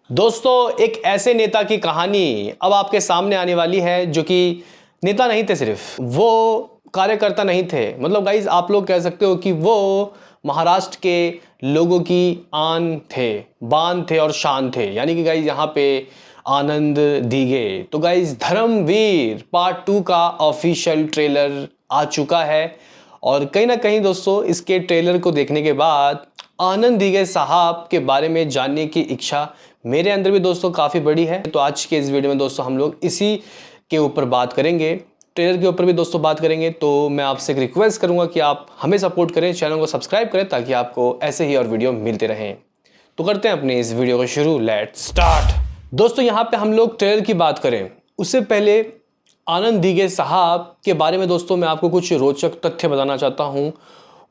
दोस्तों, एक ऐसे नेता की कहानी अब आपके सामने आने वाली है जो कि नेता नहीं थे, सिर्फ वो कार्यकर्ता नहीं थे। मतलब गाइज आप लोग कह सकते हो कि वो महाराष्ट्र के लोगों की आन थे, बान थे और शान थे। यानी कि गाइज यहाँ पे आनंद दीगे। तो गाइज धर्मवीर पार्ट 2 का ऑफिशियल ट्रेलर आ चुका है और कहीं ना कहीं दोस्तों इसके ट्रेलर को देखने के बाद आनंद दीगे साहब के बारे में जानने की इच्छा मेरे अंदर भी दोस्तों काफ़ी बड़ी है। तो आज के इस वीडियो में दोस्तों हम लोग इसी के ऊपर बात करेंगे, ट्रेलर के ऊपर भी दोस्तों बात करेंगे। तो मैं आपसे एक रिक्वेस्ट करूंगा कि आप हमें सपोर्ट करें, चैनल को सब्सक्राइब करें ताकि आपको ऐसे ही और वीडियो मिलते रहें। तो करते हैं अपने इस वीडियो को शुरू, लेट्स स्टार्ट। दोस्तों यहाँ पे हम लोग ट्रेलर की बात करें उससे पहले आनंद दीगे साहब के बारे में दोस्तों मैं आपको कुछ रोचक तथ्य बताना चाहता हूँ।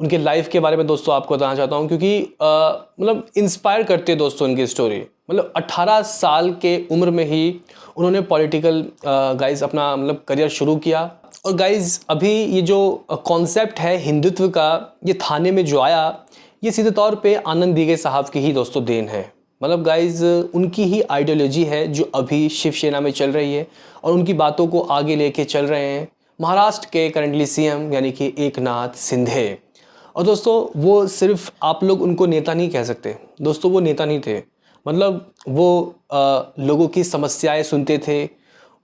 उनके लाइफ के बारे में दोस्तों आपको बताना चाहता हूँ क्योंकि मतलब इंस्पायर करती है दोस्तों उनकी स्टोरी। मतलब 18 साल के उम्र में ही उन्होंने पॉलिटिकल गाइज अपना मतलब करियर शुरू किया। और गाइज अभी ये जो कॉन्सेप्ट है हिंदुत्व का, ये थाने में जो आया, ये सीधे तौर पे आनंद दीगे साहब की ही दोस्तों देन है। मतलब गाइज उनकी ही आइडियोलॉजी है जो अभी शिवसेना में चल रही है और उनकी बातों को आगे लेके चल रहे हैं महाराष्ट्र के करंटली सीएम यानी कि एकनाथ शिंदे। और दोस्तों वो सिर्फ आप लोग उनको नेता नहीं कह सकते दोस्तों, वो नेता नहीं थे। मतलब वो लोगों की समस्याएं सुनते थे,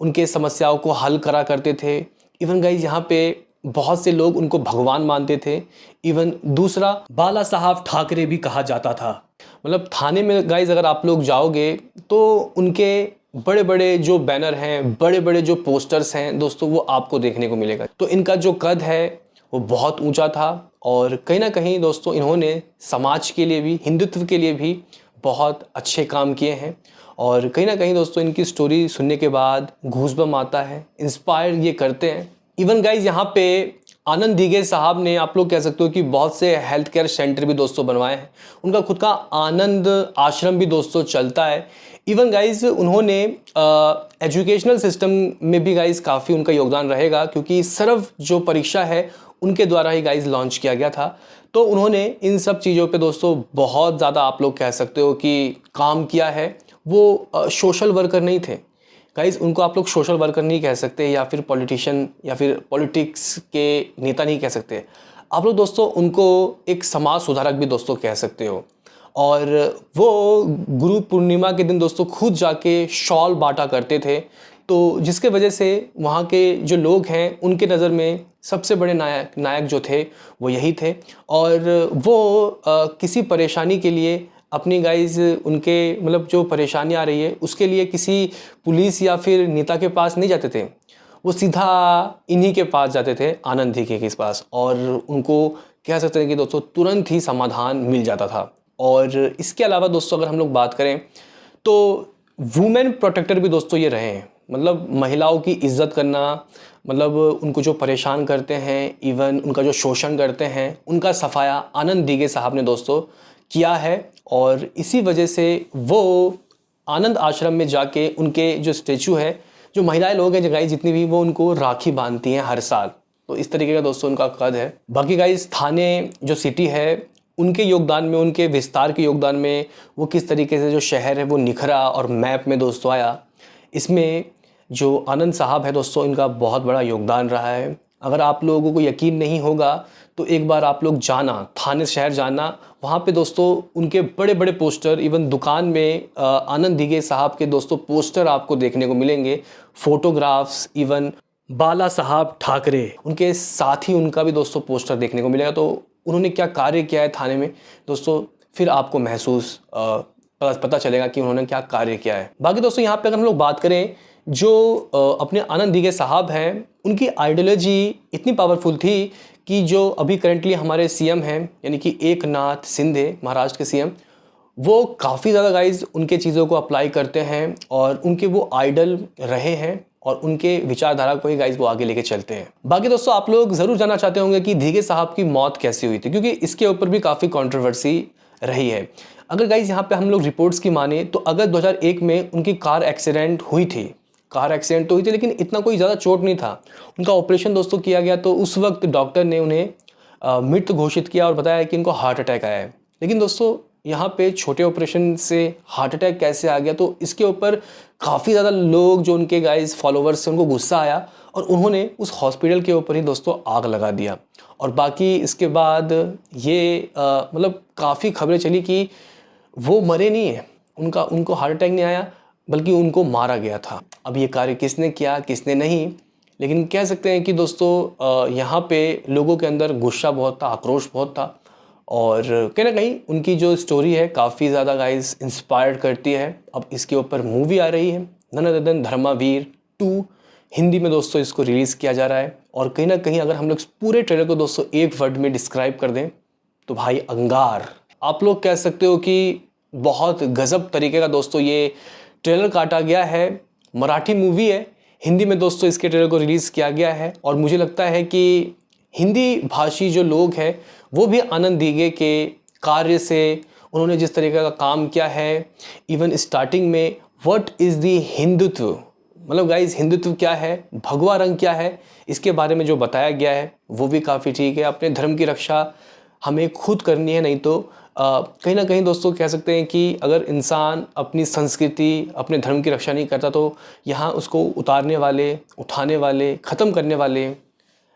उनके समस्याओं को हल करा करते थे। इवन गाइज यहाँ पे बहुत से लोग उनको भगवान मानते थे। इवन दूसरा बाला साहब ठाकरे भी कहा जाता था। मतलब थाने में गाइज अगर आप लोग जाओगे तो उनके बड़े बड़े जो बैनर हैं, बड़े बड़े जो पोस्टर्स हैं दोस्तों, वो आपको देखने को मिलेगा। तो इनका जो कद है वो बहुत ऊंचा था और कहीं ना कहीं दोस्तों इन्होंने समाज के लिए भी, हिंदुत्व के लिए भी बहुत अच्छे काम किए हैं। और कहीं ना कहीं दोस्तों इनकी स्टोरी सुनने के बाद गूज़बम्प आता है, इंस्पायर ये करते हैं। इवन गाइज यहाँ पे आनंद दीगे साहब ने आप लोग कह सकते हो कि बहुत से हेल्थ केयर सेंटर भी दोस्तों बनवाए हैं। उनका खुद का आनंद आश्रम भी दोस्तों चलता है। इवन गाइज उन्होंने एजुकेशनल सिस्टम में भी गाइज काफ़ी उनका योगदान रहेगा क्योंकि सर्व जो परीक्षा है उनके द्वारा ही गाइज लॉन्च किया गया था। तो उन्होंने इन सब चीज़ों पे दोस्तों बहुत ज़्यादा आप लोग कह सकते हो कि काम किया है। वो सोशल वर्कर नहीं थे गाइज, उनको आप लोग सोशल वर्कर नहीं कह सकते या फिर पॉलिटिशियन या फिर पॉलिटिक्स के नेता नहीं कह सकते। आप लोग दोस्तों उनको एक समाज सुधारक भी दोस्तों कह सकते हो। और वो गुरु पूर्णिमा के दिन दोस्तों खुद जाके शॉल बांटा करते थे। तो जिसके वजह से वहाँ के जो लोग हैं उनके नज़र में सबसे बड़े नायक जो थे वो यही थे। और वो किसी परेशानी के लिए अपनी गाइज उनके मतलब जो परेशानी आ रही है उसके लिए किसी पुलिस या फिर नेता के पास नहीं जाते थे, वो सीधा इन्हीं के पास जाते थे, आनंद दीगे के पास। और उनको कह सकते हैं कि दोस्तों तुरंत ही समाधान मिल जाता था। और इसके अलावा दोस्तों अगर हम लोग बात करें तो वुमेन प्रोटेक्टर भी दोस्तों ये रहे हैं। मतलब महिलाओं की इज्जत करना, मतलब उनको जो परेशान करते हैं, इवन उनका जो शोषण करते हैं, उनका सफाया आनंद दीगे साहब ने दोस्तों किया है। और इसी वजह से वो आनंद आश्रम में जाके उनके जो स्टेचू है, जो महिलाएं लोग हैं जो गाइस जितनी भी, वो उनको राखी बांधती हैं हर साल। तो इस तरीके का दोस्तों उनका कद है। बाकी गाइस थाने जो सिटी है उनके योगदान में, उनके विस्तार के योगदान में, वो किस तरीके से जो शहर है वो निखरा और मैप में दोस्तों आया, इसमें जो आनंद साहब है दोस्तों इनका बहुत बड़ा योगदान रहा है। अगर आप लोगों को यकीन नहीं होगा तो एक बार आप लोग जाना, थाने शहर जाना, वहाँ पे दोस्तों उनके बड़े बड़े पोस्टर, इवन दुकान में आनंद दीगे साहब के दोस्तों पोस्टर आपको देखने को मिलेंगे, फोटोग्राफ्स, इवन बाला साहब ठाकरे उनके साथ ही उनका भी दोस्तों पोस्टर देखने को मिलेगा। तो उन्होंने क्या कार्य किया है थाने में दोस्तों, फिर आपको महसूस पता चलेगा कि उन्होंने क्या कार्य किया है। बाकी दोस्तों यहाँ पे अगर हम लोग बात करें, जो अपने आनंद दीगे साहब हैं, उनकी आइडियोलॉजी इतनी पावरफुल थी कि जो अभी करंटली हमारे सीएम हैं यानी कि एकनाथ शिंदे, महाराष्ट्र के सीएम, वो काफ़ी ज़्यादा गाइज उनके चीज़ों को अप्लाई करते हैं और उनके वो आइडल रहे हैं और उनके विचारधारा को ही गाइज वो आगे लेके चलते हैं। बाकी दोस्तों आप लोग ज़रूर जानना चाहते होंगे कि दीगे साहब की मौत कैसे हुई थी, क्योंकि इसके ऊपर भी काफ़ी कंट्रोवर्सी रही है। अगर गाइज यहाँ पे हम लोग रिपोर्ट्स की माने तो अगस्त 2001 में उनकी कार एक्सीडेंट हुई थी। कार एक्सीडेंट तो हुई थी लेकिन इतना कोई ज़्यादा चोट नहीं था। उनका ऑपरेशन दोस्तों किया गया तो उस वक्त डॉक्टर ने उन्हें मृत घोषित किया और बताया कि इनको हार्ट अटैक आया है। लेकिन दोस्तों यहाँ पे छोटे ऑपरेशन से हार्ट अटैक कैसे आ गया, तो इसके ऊपर काफ़ी ज़्यादा लोग जो उनके गाइस फॉलोवर्स हैं उनको गुस्सा आया और उन्होंने उस हॉस्पिटल के ऊपर ही दोस्तों आग लगा दिया। और बाकी इसके बाद ये मतलब काफ़ी खबरें चली कि वो मरे नहीं हैं, उनको हार्ट अटैक नहीं आया बल्कि उनको मारा गया था। अब ये कार्य किसने किया किसने नहीं, लेकिन कह सकते हैं कि दोस्तों यहाँ पे लोगों के अंदर गुस्सा बहुत था, आक्रोश बहुत था और कहीं ना कहीं उनकी जो स्टोरी है काफ़ी ज़्यादा गाइस इंस्पायर्ड करती है। अब इसके ऊपर मूवी आ रही है नन अदर देन धर्मावीर 2, हिंदी में दोस्तों इसको रिलीज़ किया जा रहा है। और कहीं ना कहीं अगर हम लोग पूरे ट्रेलर को दोस्तों एक वर्ड में डिस्क्राइब कर दें तो भाई अंगार। आप लोग कह सकते हो कि बहुत गजब तरीके का दोस्तों ये ट्रेलर काटा गया है। मराठी मूवी है, हिंदी में दोस्तों इसके ट्रेलर को रिलीज़ किया गया है और मुझे लगता है कि हिंदी भाषी जो लोग हैं वो भी आनंद दीगे के कार्य से, उन्होंने जिस तरीके का काम किया है। इवन स्टार्टिंग में व्हाट इज़ दी हिंदुत्व, मतलब गाइज हिंदुत्व क्या है, भगवा रंग क्या है, इसके बारे में जो बताया गया है वो भी काफ़ी ठीक है। अपने धर्म की रक्षा हमें खुद करनी है, नहीं तो कहीं ना कहीं दोस्तों कह सकते हैं कि अगर इंसान अपनी संस्कृति अपने धर्म की रक्षा नहीं करता तो यहाँ उसको उतारने वाले, उठाने वाले, ख़त्म करने वाले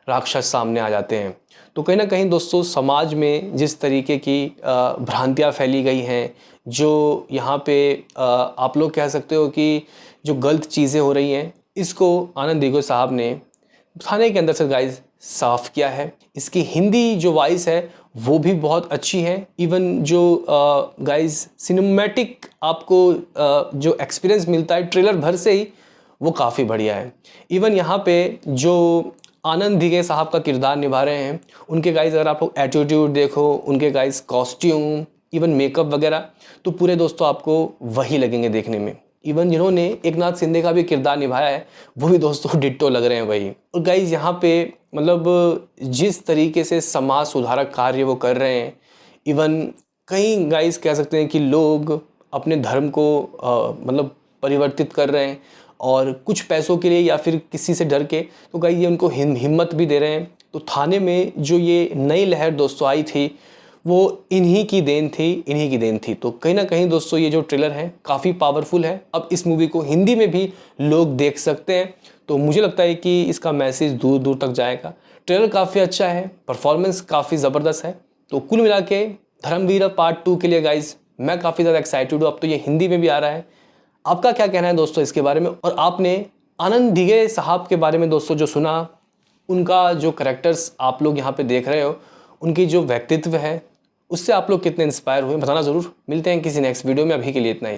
राक्षस सामने आ जाते हैं। तो कहीं ना कहीं दोस्तों समाज में जिस तरीके की भ्रांतियाँ फैली गई हैं, जो यहाँ पे आप लोग कह सकते हो कि जो गलत चीज़ें हो रही हैं, इसको आनंद दीघो साहब ने थाने के अंदर से गाइज साफ किया है। इसकी हिंदी जो वॉइस है वो भी बहुत अच्छी है। इवन जो गाइज सिनेमैटिक आपको जो एक्सपीरियंस मिलता है ट्रेलर भर से ही वो काफ़ी बढ़िया है। इवन यहाँ पे जो आनंद दीघे साहब का किरदार निभा रहे हैं उनके गाइज अगर आप लोग एटीट्यूड देखो, उनके गाइज कॉस्ट्यूम, इवन मेकअप वगैरह, तो पूरे दोस्तों आपको वही लगेंगे देखने में। इवन जिन्होंने एकनाथ शिंदे का भी किरदार निभाया है वो भी दोस्तों डिट्टो लग रहे हैं वही। और गाइज यहाँ पे मतलब जिस तरीके से समाज सुधारक कार्य वो कर रहे हैं, इवन कई गाइज कह सकते हैं कि लोग अपने धर्म को मतलब परिवर्तित कर रहे हैं और कुछ पैसों के लिए या फिर किसी से डर के, तो गाइज ये उनको हिम्मत भी दे रहे हैं। तो थाने में जो ये नई लहर दोस्तों आई थी वो इन्हीं की देन थी। तो कहीं ना कहीं दोस्तों ये जो ट्रेलर है काफ़ी पावरफुल है। अब इस मूवी को हिंदी में भी लोग देख सकते हैं, तो मुझे लगता है कि इसका मैसेज दूर दूर तक जाएगा। ट्रेलर काफ़ी अच्छा है, परफॉर्मेंस काफ़ी ज़बरदस्त है। तो कुल मिला के धर्मवीर पार्ट 2 के लिए गाइज मैं काफ़ी ज़्यादा एक्साइटेड हूँ। अब तो ये हिंदी में भी आ रहा है। आपका क्या कहना है दोस्तों इसके बारे में, और आपने आनंद दीघे साहब के बारे में दोस्तों जो सुना, उनका जो करैक्टर्स आप लोग यहाँ पे देख रहे हो, उनकी जो व्यक्तित्व है उससे आप लोग कितने इंस्पायर हुए बताना ज़रूर। मिलते हैं किसी नेक्स्ट वीडियो में, अभी के लिए इतना ही।